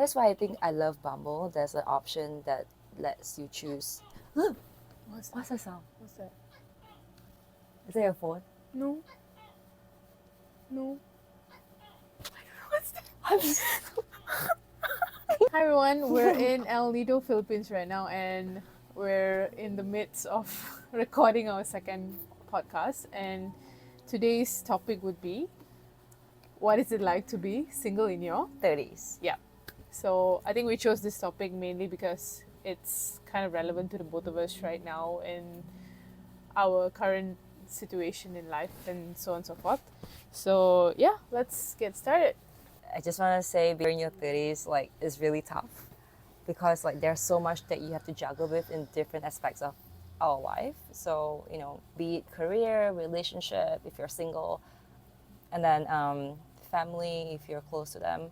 that's why I think I love Bumble. There's an option that lets you choose. What's that? What's that sound? What's that? Is that your phone? No. What's that? Hi everyone, we're in El Nido, Philippines right now, and we're in the midst of recording our second podcast. And today's topic would be, what is it like to be single in your 30s. Yeah. So I think we chose this topic mainly because it's kind of relevant to the both of us right now in our current situation in life and so on and so forth. So yeah, let's get started. I just want to say being in your 30s like is really tough because like there's so much that you have to juggle with in different aspects of our life. So, you know, be it career, relationship, if you're single, and then family, if you're close to them,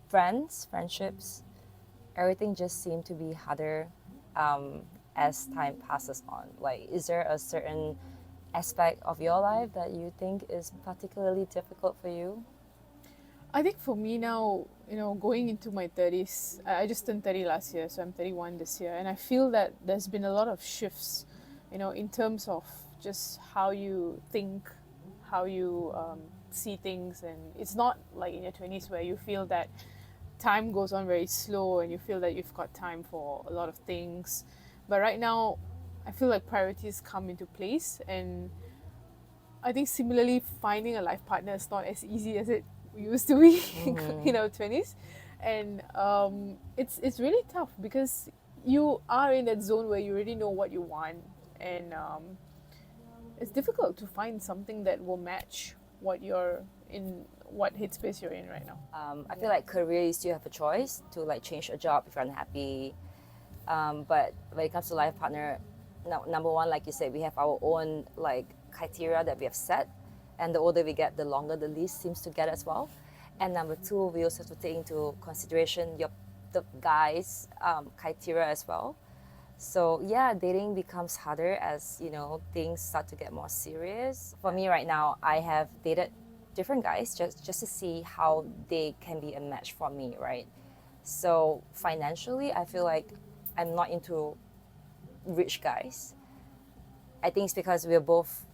friendships, everything just seemed to be harder as time passes on. Like, is there a certain aspect of your life that you think is particularly difficult for you? I think for me now, going into my 30s, I just turned 30 last year, so I'm 31 this year, and I feel that there's been a lot of shifts, in terms of just how you think, how you see things, and it's not like in your 20s where you feel that time goes on very slow and you feel that you've got time for a lot of things. But right now, I feel like priorities come into place, and I think similarly, finding a life partner is not as easy as it used to be in our 20s, and it's really tough because you are in that zone where you already know what you want, and it's difficult to find something that will match what headspace you're in right now. I feel like career, you still have a choice to like change a job if you're unhappy, but when it comes to life partner, number one, like you said, we have our own like criteria that we have set, and the older we get, the longer the list seems to get as well. And number two, we also have to take into consideration the guy's criteria as well. So yeah, dating becomes harder as things start to get more serious. For me right now, I have dated different guys just to see how they can be a match for me, right? So financially, I feel like I'm not into rich guys. I think it's because we're both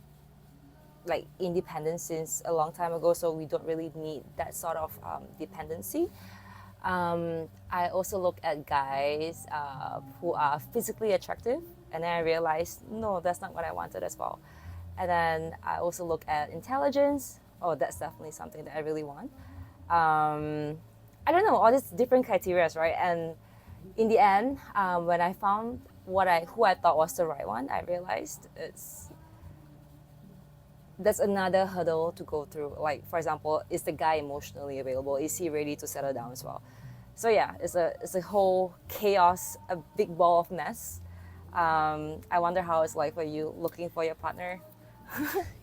like independent since a long time ago, so we don't really need that sort of dependency. I also look at guys who are physically attractive, and then I realized, no, that's not what I wanted as well. And then I also look at intelligence. Oh, that's definitely something that I really want. I don't know, all these different criteria, right? And in the end, when I found who I thought was the right one, I realized that's another hurdle to go through. Like, for example, is the guy emotionally available? Is he ready to settle down as well? So yeah, it's a whole chaos, a big ball of mess. I wonder how it's like for you looking for your partner.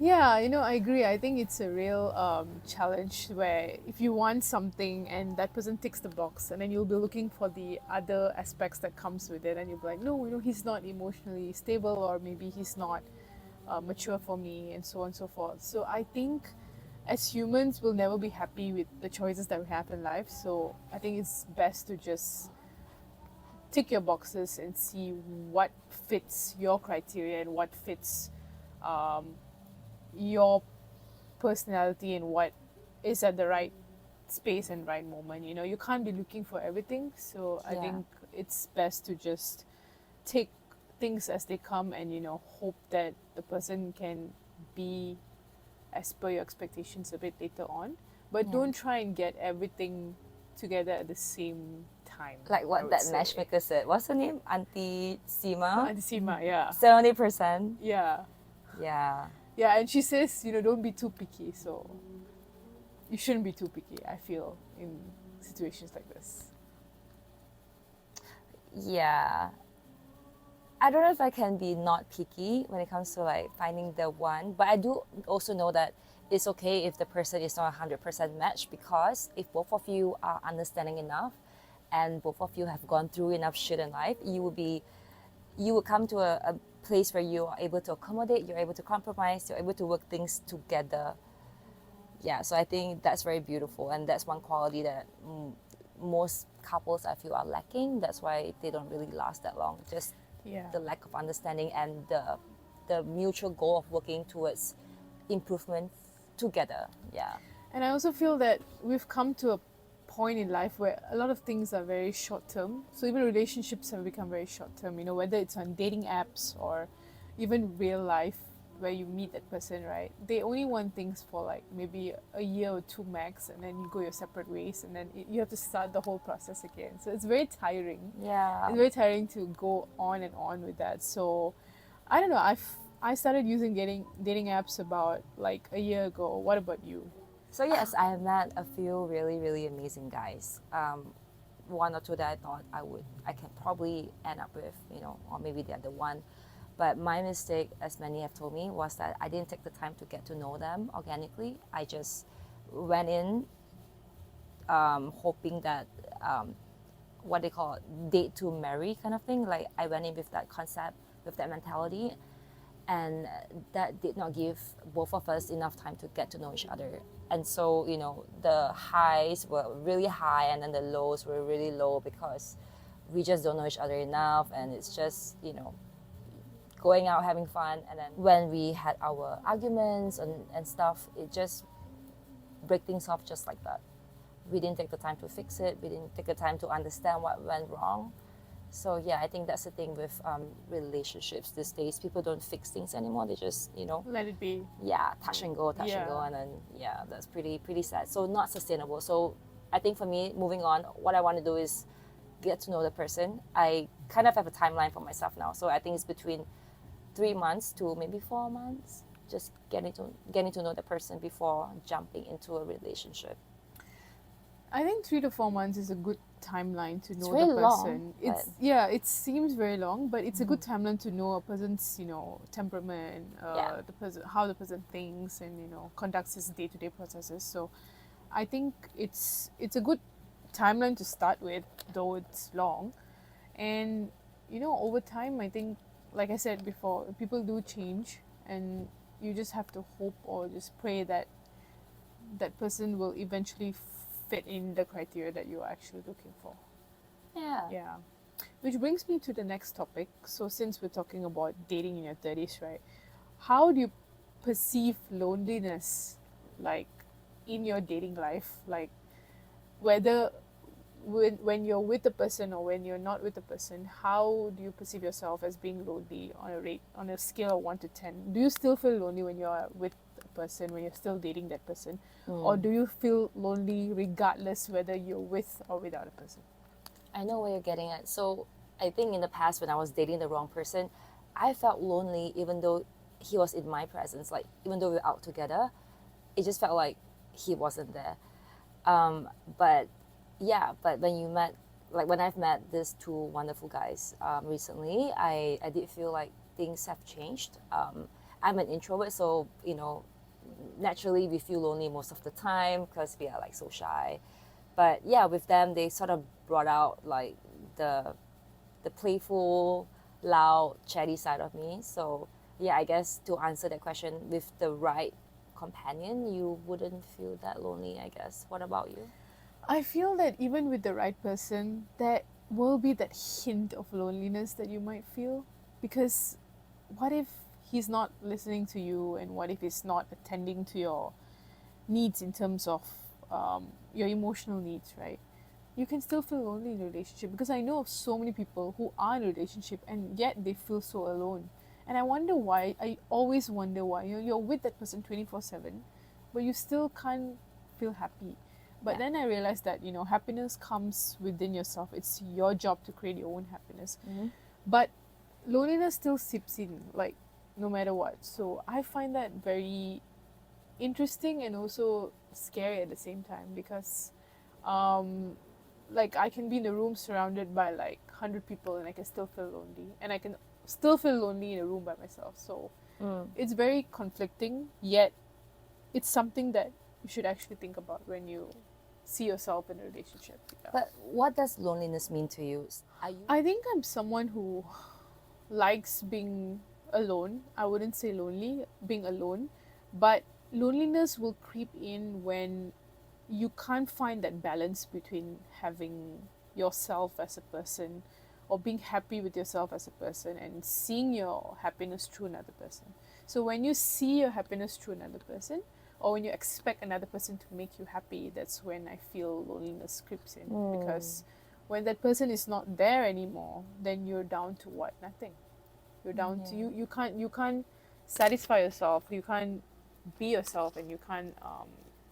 Yeah, I agree. I think it's a real challenge where if you want something and that person ticks the box, and then you'll be looking for the other aspects that comes with it, and you'll be like, no, he's not emotionally stable, or maybe he's not mature for me, and so on and so forth. So I think as humans, we'll never be happy with the choices that we have in life. So I think it's best to just tick your boxes and see what fits your criteria and what fits your personality and what is at the right space and right moment. You can't be looking for everything. So I think it's best to just take things as they come and hope that the person can be as per your expectations a bit later on, but don't try and get everything together at the same time. Like what that matchmaker said. What's her name? Auntie Sima? Auntie Sima, yeah. 70%. Yeah. Yeah. Yeah, and she says, don't be too picky. So you shouldn't be too picky, I feel, in situations like this. Yeah. I don't know if I can be not picky when it comes to like finding the one, but I do also know that it's okay if the person is not 100% match, because if both of you are understanding enough and both of you have gone through enough shit in life, you will come to a place where you are able to accommodate, you're able to compromise, you're able to work things together. Yeah, so I think that's very beautiful, and that's one quality that most couples I feel are lacking. That's why they don't really last that long. Just Yeah. the lack of understanding and the mutual goal of working towards improvement together. Yeah. And I also feel that we've come to a point in life where a lot of things are very short term. So even relationships have become very short term, whether it's on dating apps or even real life where you meet that person, right? They only want things for like maybe a year or two max, and then you go your separate ways, and then you have to start the whole process again. So it's very tiring. Yeah. It's very tiring to go on and on with that. So I don't know. I started using dating apps about like a year ago. What about you? So yes, I have met a few really, really amazing guys. One or two that I thought I can probably end up with, or maybe they're the one. But my mistake, as many have told me, was that I didn't take the time to get to know them organically. I just went in hoping that what they call date to marry kind of thing. Like I went in with that concept, with that mentality, and that did not give both of us enough time to get to know each other. And so, the highs were really high and then the lows were really low because we just don't know each other enough, and it's just, going out having fun. And then when we had our arguments and stuff, it just break things off just like that. We didn't take the time to fix it. We didn't take the time to understand what went wrong. So yeah, I think that's the thing with relationships these days. People don't fix things anymore. They just, Let it be. yeah, touch and go, and then yeah, that's pretty sad. So not sustainable. So I think for me, moving on, what I want to do is get to know the person. I kind of have a timeline for myself now. So I think it's between 3 months to maybe 4 months. Just getting to know the person before jumping into a relationship. I think 3 to 4 months is a good timeline to know very the long, person. It seems very long, but it's a good timeline to know a person's temperament, the person, how the person thinks, and conducts his day-to-day processes. So I think it's a good timeline to start with, though it's long. And over time, I think, like I said before, people do change, and you just have to hope or just pray that that person will eventually fit in the criteria that you're actually looking for. Yeah. Which brings me to the next topic. So since we're talking about dating in your 30s, right? How do you perceive loneliness, like, in your dating life? Like, whether when you're with the person or when you're not with the person, how do you perceive yourself as being lonely on a scale of 1 to 10? Do you still feel lonely when you're with a person, when you're still dating that person? Or do you feel lonely regardless whether you're with or without a person? I know where you're getting at. So I think in the past when I was dating the wrong person, I felt lonely even though he was in my presence. Like even though we were out together, it just felt like he wasn't there. But when I've met these two wonderful guys recently, I did feel like things have changed. I'm an introvert, so naturally we feel lonely most of the time because we are like so shy. But yeah, with them they sort of brought out like the playful, loud, chatty side of me. So yeah, I guess to answer that question, with the right companion, you wouldn't feel that lonely, I guess. What about you? I feel that even with the right person, there will be that hint of loneliness that you might feel. Because what if he's not listening to you, and what if he's not attending to your needs in terms of your emotional needs, right? You can still feel lonely in a relationship, because I know of so many people who are in a relationship and yet they feel so alone. And I wonder why. I always wonder why. You're with that person 24/7, but you still can't feel happy. But then I realized that happiness comes within yourself. It's your job to create your own happiness. But loneliness still seeps in, like, no matter what. So I find that very interesting and also scary at the same time, because like I can be in a room surrounded by like 100 people and I can still feel lonely, and I can still feel lonely in a room by myself. So it's very conflicting, yet it's something that you should actually think about when you see yourself in a relationship. But what does loneliness mean to you? I think I'm someone who likes being alone. I wouldn't say lonely, being alone, but loneliness will creep in when you can't find that balance between having yourself as a person, or being happy with yourself as a person, and seeing your happiness through another person. So when you see your happiness through another person, or when you expect another person to make you happy, that's when I feel loneliness creeps in. Because when that person is not there anymore, then you're down to what? Nothing. You're down to you can't satisfy yourself, you can't be yourself, and you can't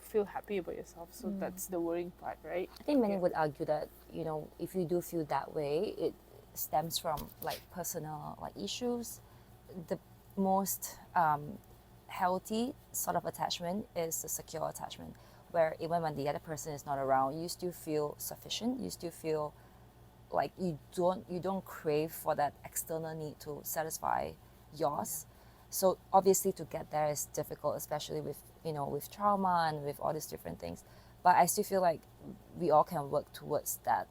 feel happy about yourself. So that's the worrying part, right? I think many would argue that, you know, if you do feel that way, it stems from like personal like issues. The most healthy sort of attachment is a secure attachment, where even when the other person is not around, you still feel sufficient. You still feel like you don't crave for that external need to satisfy yours. So obviously to get there is difficult, especially with, you know, with trauma and with all these different things. But I still feel like we all can work towards that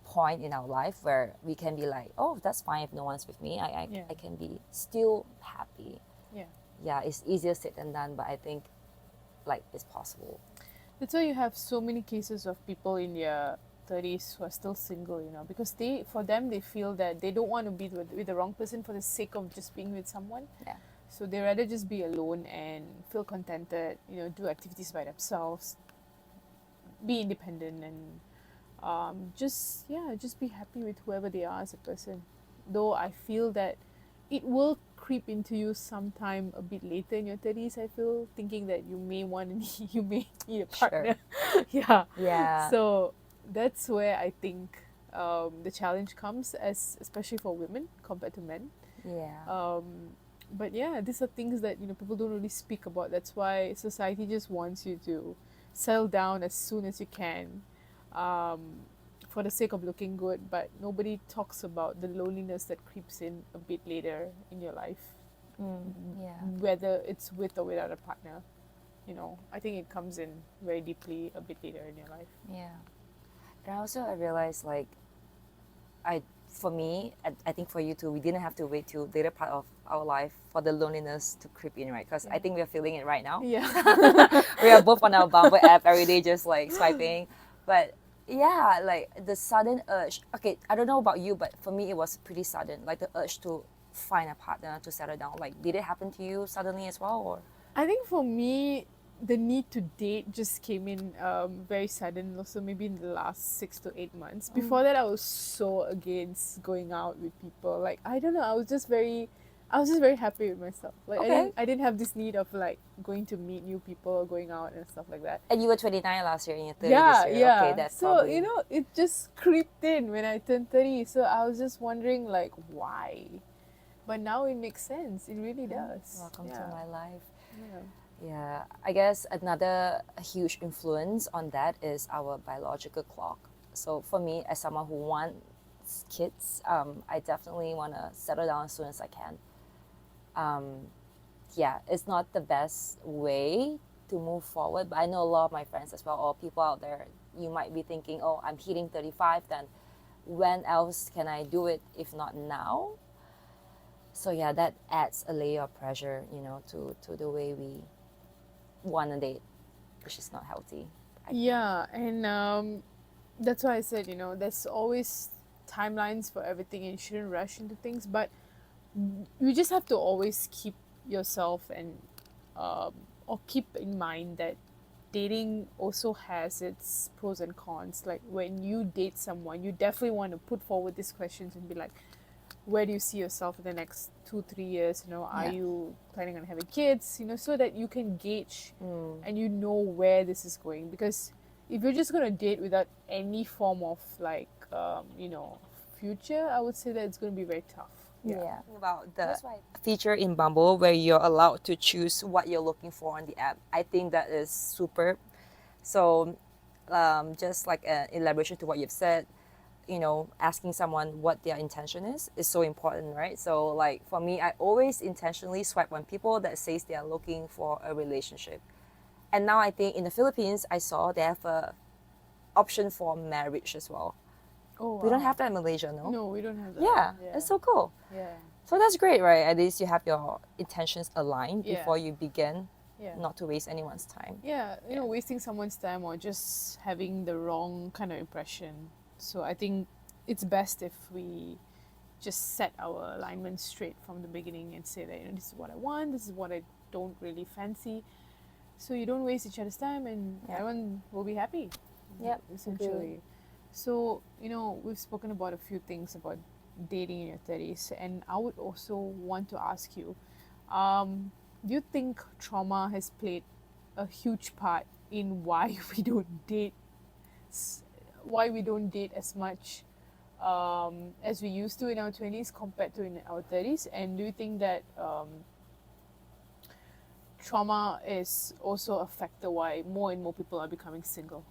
point in our life where we can be like, oh, that's fine if no one's with me. I can be still happy. Yeah, it's easier said than done, but I think like it's possible. That's why you have so many cases of people in their 30s who are still single, you know, because they feel that they don't want to be with the wrong person for the sake of just being with someone. Yeah. So they rather just be alone and feel contented, you know, do activities by themselves, be independent, and just be happy with whoever they are as a person. Though I feel that it will creep into you sometime a bit later in your 30s, I feel, thinking that you may need a partner. Sure. Yeah. So that's where I think the challenge comes, especially for women compared to men. Yeah. But yeah, these are things that, you know, people don't really speak about. That's why society just wants you to settle down as soon as you can, for the sake of looking good. But nobody talks about the loneliness that creeps in a bit later in your life, Yeah. whether it's with or without a partner. You know, I think it comes in very deeply a bit later in your life. Yeah. And also I realized, like, for me, I think for you too, we didn't have to wait till later part of our life for the loneliness to creep in, right? Because I think we're feeling it right now. Yeah. We are both on our Bumble app every day, just like swiping. But yeah, like the sudden urge. Okay, I don't know about you, but for me it was pretty sudden. Like the urge to find a partner to settle down. Like, did it happen to you suddenly as well, or? I think for me, the need to date just came in very sudden, also maybe in the last 6 to 8 months. Before that, I was so against going out with people. Like, I don't know, I was just very happy with myself. Like, Okay. I didn't have this need of like going to meet new people or going out and stuff like that. And you were 29 last year and you're 30 Yeah, this year. yeah. Okay, that's so probably... you know, it just creeped in when I turned 30. So I was just wondering, like, why? But now it makes sense. It really does. Welcome to my life. Yeah. Yeah, I guess another huge influence on that is our biological clock. So for me, as someone who wants kids, I definitely want to settle down as soon as I can. Yeah, it's not the best way to move forward, but I know a lot of my friends as well, or people out there, you might be thinking, oh, I'm hitting 35, then when else can I do it if not now? So yeah, that adds a layer of pressure, you know, to the way we want to date, which is not healthy. Yeah, and that's why I said, you know, there's always timelines for everything and you shouldn't rush into things, but you just have to always keep yourself and or keep in mind that dating also has its pros and cons. Like, when you date someone, you definitely want to put forward these questions and be like, where do you see yourself in the next 2-3 years? You know, are you planning on having kids? You know, so that you can gauge and you know where this is going. Because if you're just gonna date without any form of like you know, future, I would say that it's gonna be very tough. Yeah. About the feature in Bumble where you're allowed to choose what you're looking for on the app, I think that is superb. So just like an elaboration to what you've said, you know, asking someone what their intention is so important, right? So like for me, I always intentionally swipe on people that says they are looking for a relationship. And now I think in the Philippines, I saw they have a option for marriage as well. Oh, wow. We don't have that in Malaysia, no? No, we don't have that. Yeah, it's so cool. Yeah. So that's great, right? At least you have your intentions aligned before you begin, not to waste anyone's time. Yeah, you know, wasting someone's time or just having the wrong kind of impression So I think it's best if we just set our alignment straight from the beginning and say that, this is what I want, this is what I don't really fancy. So you don't waste each other's time, and everyone will be happy. Yep, essentially. agree. So, we've spoken about a few things about dating in your 30s, and I would also want to ask you, do you think trauma has played a huge part in why we don't date as much as we used to in our 20s compared to in our 30s? And do you think that trauma is also a factor why more and more people are becoming single?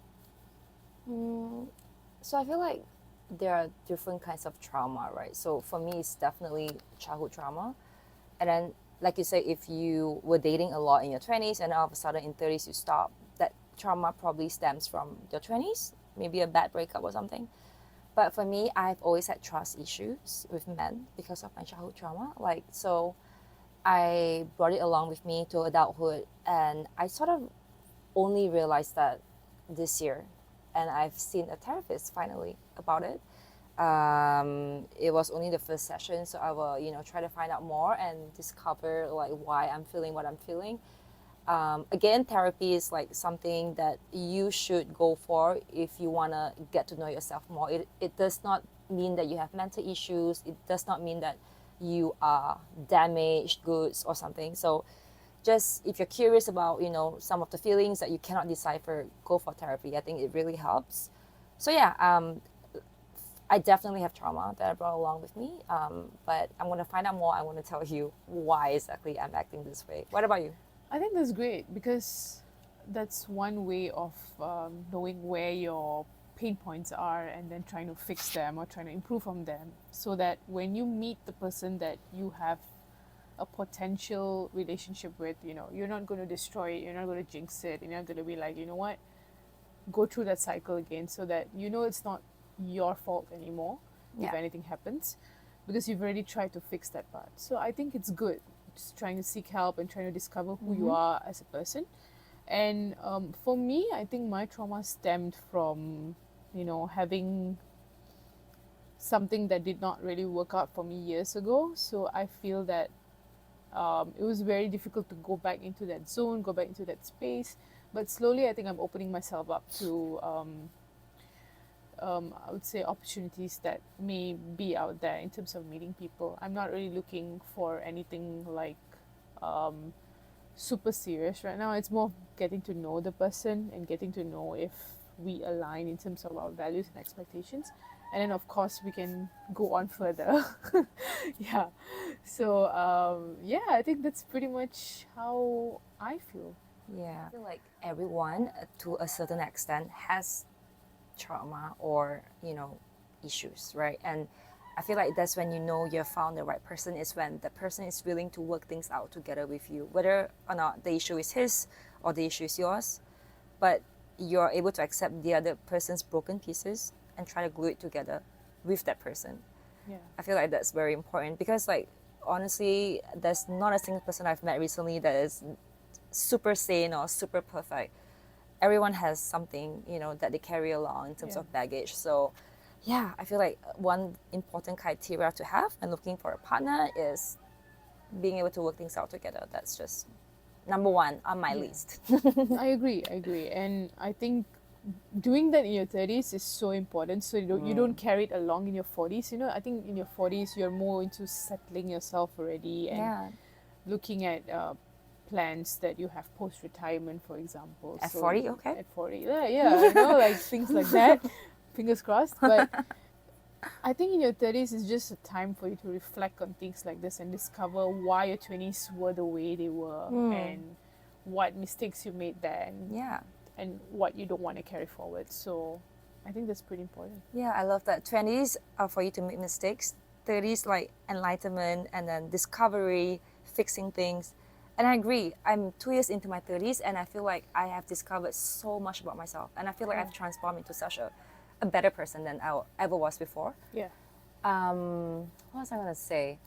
So I feel like there are different kinds of trauma, right? So for me, it's definitely childhood trauma. And then, like you say, if you were dating a lot in your 20s and all of a sudden in 30s you stop, that trauma probably stems from your 20s, maybe a bad breakup or something. But for me, I've always had trust issues with men because of my childhood trauma. So I brought it along with me to adulthood, and I sort of only realized that this year, and I've seen a therapist finally about it. It was only the first session, so I will try to find out more and discover why I'm feeling what I'm feeling. Again, therapy is something that you should go for if you want to get to know yourself more. It does not mean that you have mental issues. It does not mean that you are damaged goods or something. So just if you're curious about some of the feelings that you cannot decipher, go for therapy. I think it really helps. So yeah, I definitely have trauma that I brought along with me, but I'm going to find out more. I want to tell you why exactly I'm acting this way. What about you? I think that's great, because that's one way of knowing where your pain points are and then trying to fix them or trying to improve on them, so that when you meet the person that you have a potential relationship with, you're not going to destroy it, you're not going to jinx it, you're not going to be like, what, go through that cycle again, so that it's not your fault anymore if anything happens, because you've already tried to fix that part. So I think it's good just trying to seek help and trying to discover who you are as a person. And for me, I think my trauma stemmed from having something that did not really work out for me years ago. So I feel that it was very difficult to go back into that zone, go back into that space. But slowly, I think I'm opening myself up to I would say opportunities that may be out there in terms of meeting people. I'm not really looking for anything super serious right now. It's more getting to know the person and getting to know if we align in terms of our values and expectations. And then of course we can go on further. Yeah. So I think that's pretty much how I feel. Yeah, I feel like everyone to a certain extent has trauma or issues, right? And I feel like that's when you've found the right person, is when the person is willing to work things out together with you, whether or not the issue is his or the issue is yours, but you're able to accept the other person's broken pieces and try to glue it together with that person. Yeah. I feel like that's very important, because honestly, there's not a single person I've met recently that is super sane or super perfect. Everyone has something that they carry along in terms of baggage. So yeah, I feel like one important criteria to have when looking for a partner is being able to work things out together. That's just number one on my list. I agree. And I think doing that in your 30s is so important, so you don't carry it along in your 40s. I think in your 40s you're more into settling yourself already and looking at plans that you have post-retirement, for example. At 40, okay. At 40, yeah, things like that. Fingers crossed. But I think in your 30s is just a time for you to reflect on things like this and discover why your 20s were the way they were and what mistakes you made then. Yeah. And what you don't want to carry forward. So I think that's pretty important. Yeah, I love that. 20s are for you to make mistakes. 30s enlightenment and then discovery, fixing things. And I agree. I'm 2 years into my 30s and I feel like I have discovered so much about myself. And I feel like I've transformed into such a better person than I ever was before. Yeah. What was I going to say?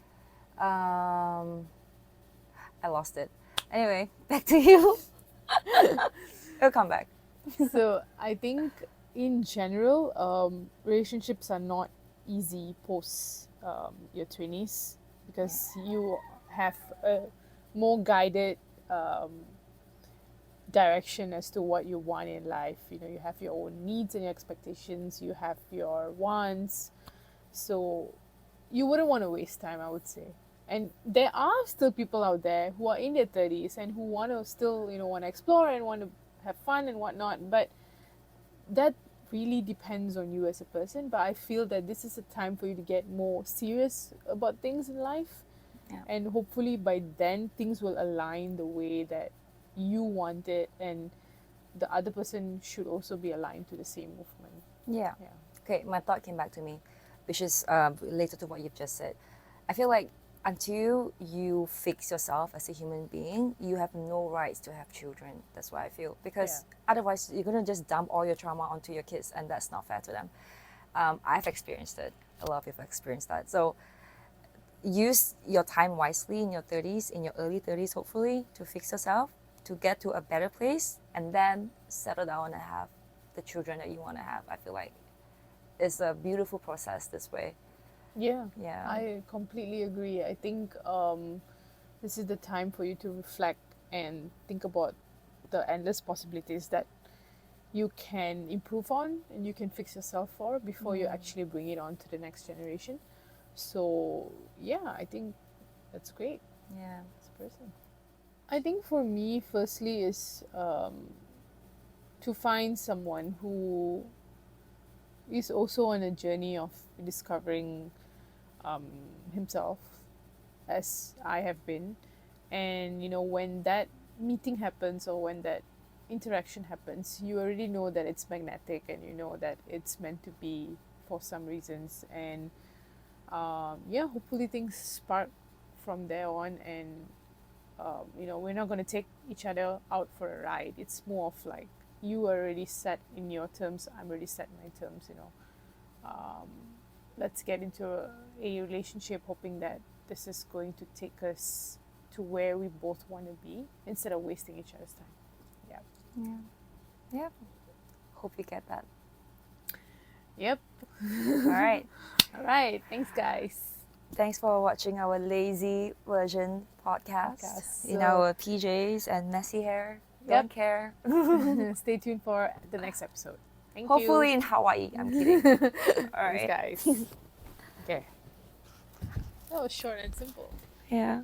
I lost it. Anyway, back to you. It'll come back. So I think, in general, relationships are not easy post your 20s because you have a more guided direction as to what you want in life. You know, you have your own needs and your expectations, you have your wants. So you wouldn't want to waste time, I would say. And there are still people out there who are in their 30s and who want to still, want to explore and want to have fun and whatnot. But that really depends on you as a person. But I feel that this is a time for you to get more serious about things in life. Yeah. And hopefully by then things will align the way that you want it, and the other person should also be aligned to the same movement. Yeah. Yeah. Okay, my thought came back to me, which is related to what you've just said. I feel like until you fix yourself as a human being, you have no rights to have children. That's what I feel. Because otherwise, you're going to just dump all your trauma onto your kids, and that's not fair to them. I've experienced it. A lot of people have experienced that. So use your time wisely in your 30s, in your early 30s, hopefully, to fix yourself, to get to a better place, and then settle down and have the children that you want to have. I feel like it's a beautiful process this way. Yeah, Yeah. I completely agree. I think this is the time for you to reflect and think about the endless possibilities that you can improve on and you can fix yourself for before you actually bring it on to the next generation. So yeah, I think that's great. Yeah. As a person, I think for me, firstly, is to find someone who is also on a journey of discovering himself, as I have been. And when that meeting happens or when that interaction happens, you already know that it's magnetic and you know that it's meant to be for some reasons. And hopefully things spark from there on. And we're not going to take each other out for a ride. It's more of like, you are already set in your terms, I'm already set in my terms. Let's get into a relationship hoping that this is going to take us to where we both want to be instead of wasting each other's time. Yeah. Hope you get that. Yep. All right. All right. Thanks, guys. Thanks for watching our lazy version podcast in So- our PJs and messy hair. Yep. Don't care. Stay tuned for the next episode. Thank Hopefully you. in Hawaii. I'm kidding. All right. Thanks, guys. Okay. That was short and simple. Yeah.